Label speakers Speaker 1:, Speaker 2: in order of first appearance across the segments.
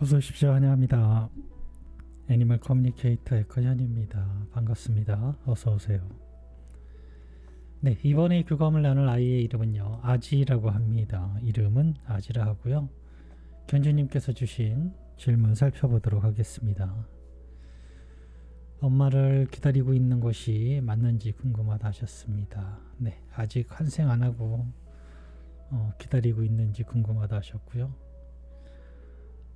Speaker 1: 어서 오십시오. 환영합니다. 애니멀 커뮤니케이터 에커현입니다. 반갑습니다. 어서 오세요. 네, 이번에 교감을 나눌 아이의 이름은요, 아지라고 합니다. 이름은 아지라 하고요. 견주님께서 주신 질문 살펴보도록 하겠습니다. 엄마를 기다리고 있는 것이 맞는지 궁금하다 하셨습니다. 네, 아직 환생 안 하고 기다리고 있는지 궁금하다 하셨고요.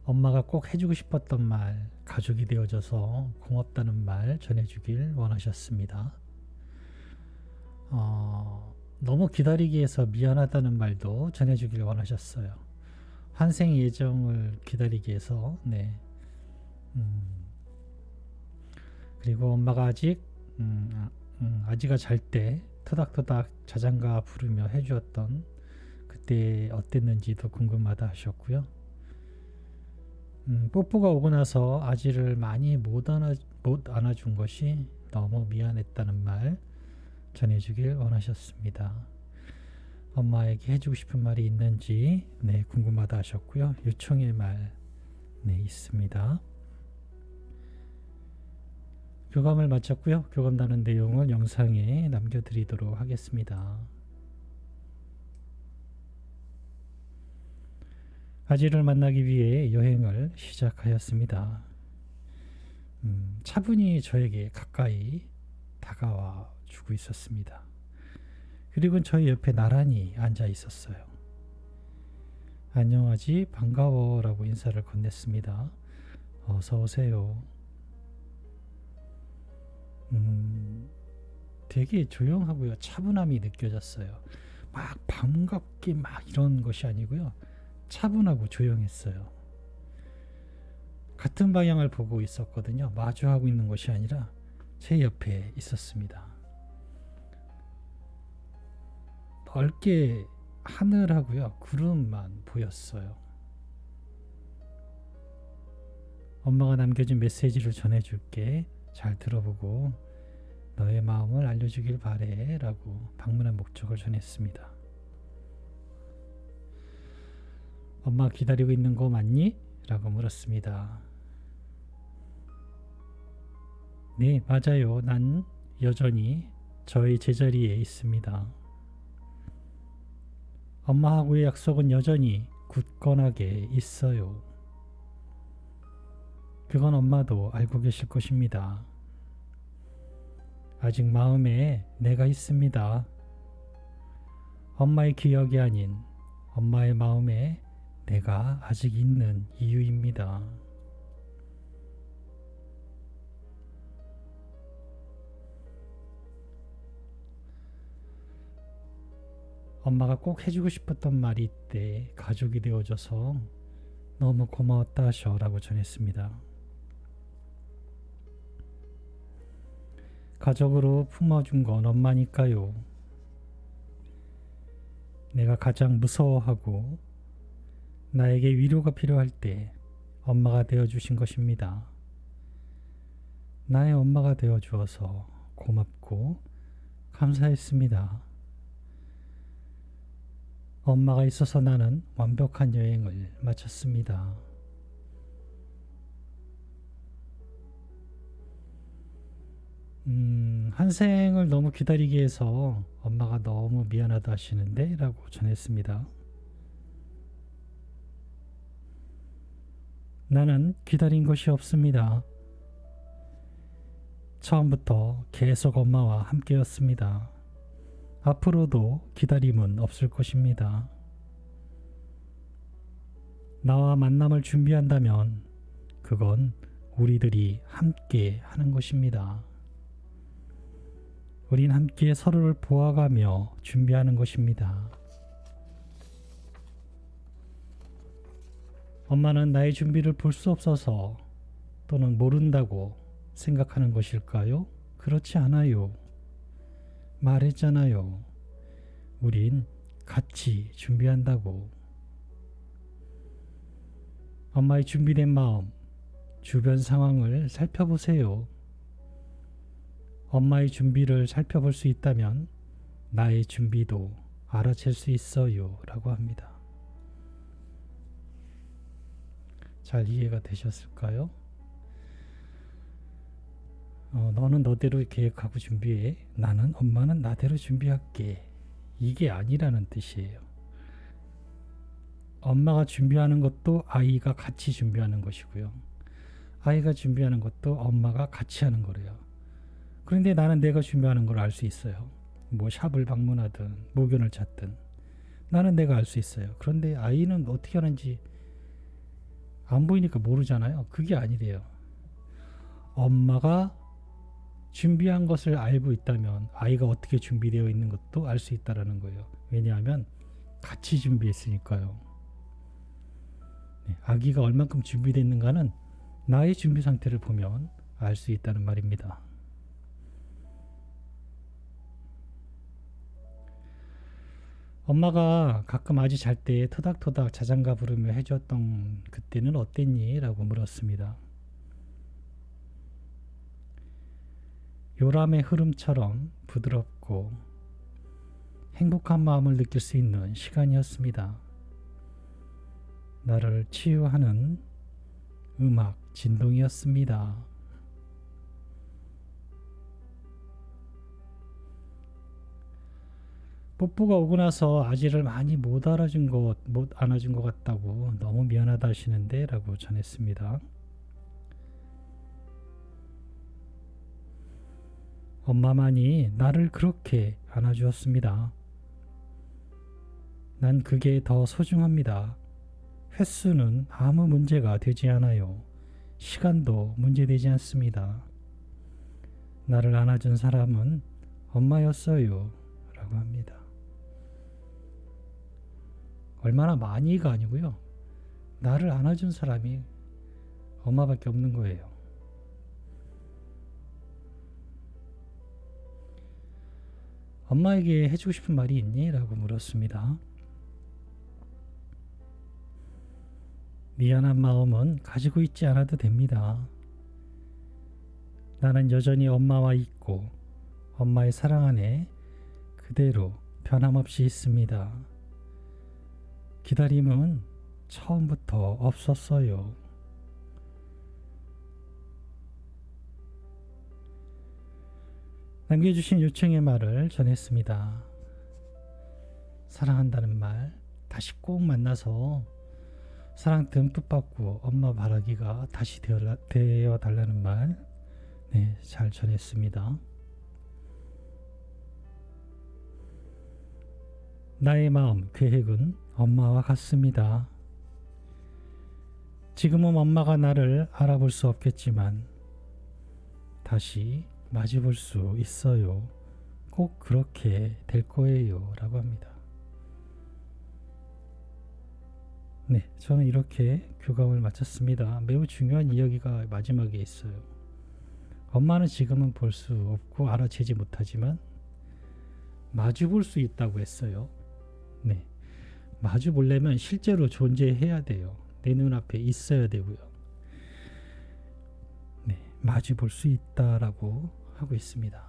Speaker 1: 엄마가 꼭 해주고 싶었던 말, 가족이 되어줘서 고맙다는 말 전해주길 원하셨습니다. 너무 기다리게 해서 미안하다는 말도 전해주길 원하셨어요. 환생 예정을 기다리게 해서, 네. 그리고 엄마가 아지가 잘 때 토닥토닥 자장가 부르며 해주었던 그때 어땠는지도 궁금하다 하셨고요. 뽀뽀가 오고 나서 아지를 많이 못 안아준 것이 너무 미안했다는 말 전해주길 원하셨습니다. 엄마에게 해주고 싶은 말이 있는지 궁금하다 하셨고요. 요청의 말 있습니다. 교감을 마쳤고요. 교감 나눈 내용을 영상에 남겨드리도록 하겠습니다. 아지를 만나기 위해 여행을 시작하였습니다. 차분히 저에게 가까이 다가와 주고 있었습니다. 그리고 저희 옆에 나란히 앉아 있었어요. 안녕 아지, 반가워 라고 인사를 건넸습니다. 어서 오세요. 되게 조용하고요. 차분함이 느껴졌어요. 막 반갑게 막 이런 것이 아니고요. 차분하고 조용했어요. 같은 방향을 보고 있었거든요. 마주하고 있는 것이 아니라 제 옆에 있었습니다. 넓게 하늘하고요. 구름만 보였어요. 엄마가 남겨준 메시지를 전해줄게. 잘 들어보고 너의 마음을 알려주길 바래 라고 방문한 목적을 전했습니다. 엄마 기다리고 있는 거 맞니? 라고 물었습니다. 네, 맞아요. 난 여전히 저의 제자리에 있습니다. 엄마하고의 약속은 여전히 굳건하게 있어요. 그건 엄마도 알고 계실 것입니다. 아직 마음에 내가 있습니다. 엄마의 기억이 아닌 엄마의 마음에 내가 아직 있는 이유입니다. 엄마가 꼭 해주고 싶었던 말이 있대. 가족이 되어줘서 너무 고마웠다 하셔라고 전했습니다. 가족으로 품어준 건 엄마니까요. 내가 가장 무서워하고 나에게 위로가 필요할 때 엄마가 되어주신 것입니다. 나의 엄마가 되어주어서 고맙고 감사했습니다. 엄마가 있어서 나는 완벽한 여행을 마쳤습니다. 환생을 너무 기다리게 해서 엄마가 너무 미안하다 하시는데 라고 전했습니다. 나는 기다린 것이 없습니다. 처음부터 계속 엄마와 함께였습니다. 앞으로도 기다림은 없을 것입니다. 나와 만남을 준비한다면 그건 우리들이 함께 하는 것입니다. 우린 함께 서로를 보아가며 준비하는 것입니다. 엄마는 나의 준비를 볼 수 없어서 또는 모른다고 생각하는 것일까요? 그렇지 않아요. 말했잖아요. 우린 같이 준비한다고. 엄마의 준비된 마음, 주변 상황을 살펴보세요. 엄마의 준비를 살펴볼 수 있다면 나의 준비도 알아챌 수 있어요 라고 합니다. 잘 이해가 되셨을까요? 너는 너대로 계획하고 준비해. 나는 엄마는 나대로 준비할게. 이게 아니라는 뜻이에요. 엄마가 준비하는 것도 아이가 같이 준비하는 것이고요. 아이가 준비하는 것도 엄마가 같이 하는 거래요. 그런데 나는 내가 준비하는 걸 알 수 있어요. 뭐 샵을 방문하든 모견을 찾든 나는 내가 알 수 있어요. 그런데 아이는 어떻게 하는지 안 보이니까 모르잖아요. 그게 아니래요. 엄마가 준비한 것을 알고 있다면 아이가 어떻게 준비되어 있는 것도 알 수 있다라는 거예요. 왜냐하면 같이 준비했으니까요. 아기가 얼만큼 준비되어 있는가는 나의 준비 상태를 보면 알 수 있다는 말입니다. 엄마가 가끔 아지 잘 때 토닥토닥 자장가 부르며 해줬던 그때는 어땠니? 라고 물었습니다. 요람의 흐름처럼 부드럽고 행복한 마음을 느낄 수 있는 시간이었습니다. 나를 치유하는 음악 진동이었습니다. 뽀뽀가 오고 나서 아지를 많이 못 안아준 것 같다고 너무 미안하다 하시는데 라고 전했습니다. 엄마만이 나를 그렇게 안아주었습니다. 난 그게 더 소중합니다. 횟수는 아무 문제가 되지 않아요. 시간도 문제되지 않습니다. 나를 안아준 사람은 엄마였어요. 라고 합니다. 얼마나 많이가 아니고요. 나를 안아준 사람이 엄마밖에 없는 거예요. 엄마에게 해주고 싶은 말이 있니? 라고 물었습니다. 미안한 마음은 가지고 있지 않아도 됩니다. 나는 여전히 엄마와 있고 엄마의 사랑 안에 그대로 변함없이 있습니다. 기다림은 처음부터 없었어요. 남겨주신 요청의 말을 전했습니다. 사랑한다는 말, 다시 꼭 만나서 사랑 듬뿍 받고 엄마 바라기가 다시 되어 달라는 말, 네, 잘 전했습니다. 나의 마음, 계획은 엄마와 같습니다. 지금은 엄마가 나를 알아볼 수 없겠지만 다시 마주볼 수 있어요. 꼭 그렇게 될 거예요. 라고 합니다. 네, 저는 이렇게 교감을 마쳤습니다. 매우 중요한 이야기가 마지막에 있어요. 엄마는 지금은 볼 수 없고 알아채지 못하지만 마주 볼 수 있다고 했어요. 네, 마주 보려면 실제로 존재해야 돼요. 내 눈앞에 있어야 되고요. 네, 마주 볼 수 있다라고 하고 있습니다.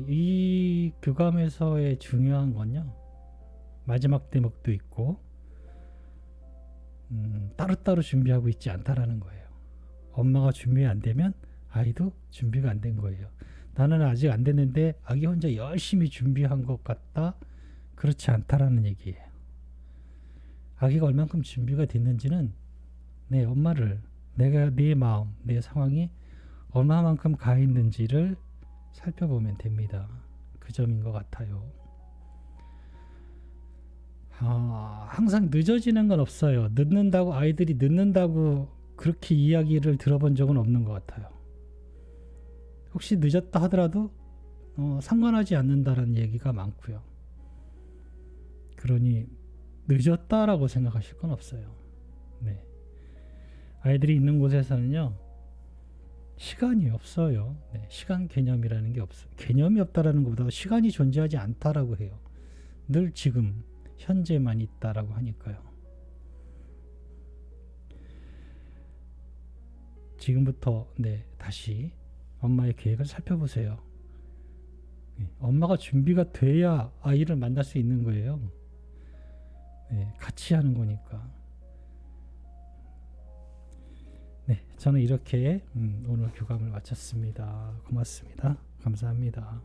Speaker 1: 이 교감에서의 중요한 건요, 마지막 대목도 있고 따로따로 준비하고 있지 않다라는 거예요. 엄마가 준비 안 되면 아이도 준비가 안 된 거예요. 나는 아직 안 됐는데 아기 혼자 열심히 준비한 것 같다, 그렇지 않다라는 얘기예요. 아기가 얼만큼 준비가 됐는지는 내 엄마를, 내가 내 마음, 내 상황이 얼마만큼 가 있는지를 살펴보면 됩니다. 그 점인 것 같아요. 항상 늦어지는 건 없어요. 아이들이 늦는다고 그렇게 이야기를 들어본 적은 없는 것 같아요. 혹시 늦었다 하더라도 상관하지 않는다라는 얘기가 많고요. 그러니 늦었다라고 생각하실 건 없어요. 네. 아이들이 있는 곳에서는요, 시간이 없어요. 네. 시간 개념이라는 게 없어요. 개념이 없다라는 것보다 시간이 존재하지 않다라고 해요. 늘 지금 현재만 있다라고 하니까요. 지금부터 다시 엄마의 계획을 살펴보세요. 엄마가 준비가 돼야 아이를 만날 수 있는 거예요. 같이 하는 거니까. 네, 저는 이렇게 오늘 교감을 마쳤습니다. 고맙습니다. 감사합니다.